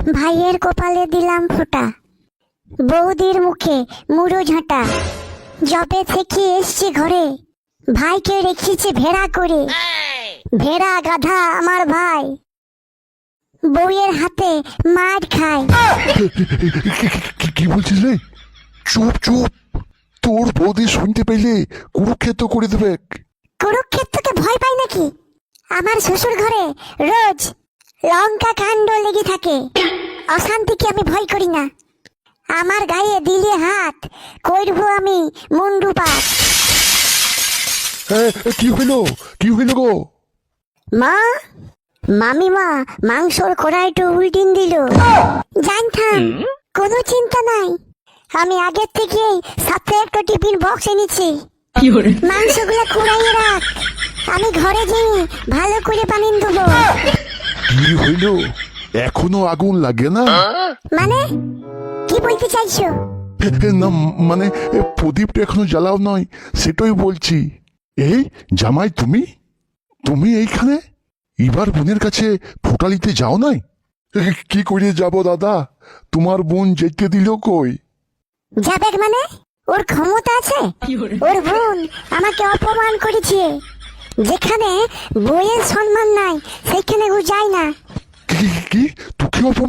ভাইয়ের কপালে দিলাম ফোঁটা, বৌদির মুখে মুড়ো ঝাঁটা। জবে থেকে এসছি ঘরে, ভাইকে রেখেছে ভেড়া করে। ভেড়া গাধা আমার ভাই, বউয়ের হাতে মার খায়। কি বলছিস রে? চুপ চুপ, তোর বৌদি শুনতে পেলে কুরুক্ষেত্র করে দেবে। কুরুক্ষেত্রকে ভয় পাই নাকি? আমার শ্বশুর ঘরে রোজ লঙ্কা কাণ্ড লেগে থাকে, অশান্তিকে আমি ভয় করি না। আমার গায়ে দিলে হাত করবো আমি মুন্ডুপাত। কি হইলো? কি হইলো গো? মা, মামিমা মাংসর কড়াইটা উল্টিন দিল। জানতাম, কোনো চিন্তা নাই, আমি আগের থেকেই সাথে একটা টিফিন বক্স এনেছি। মাংসগুলো কুড়াইয়ে রাখ, আমি ঘরে যাই ভালো করে বানিয়ে দেবো। কি হইলো? এখনো আগুন লাগে না? মানে কি বলতে চাইছো? না মানে প্রদীপটা এখনো জ্বালাও নয়, সেটাই বলছি। এই জামাই, তুমি তুমি এইখানে? এবার বোনের কাছে ফোটালিতে যাও নাই? কি করে যাব দাদা, তোমার বোন যেতে দিল কই? যাবে মানে? ওর ক্ষমতা আছে? ওর বোন আমাকে অপমান করেছে। যেখানে বইয়ের সম্মান নাই সেখানে ও যায় না। কি তোকে অপমান?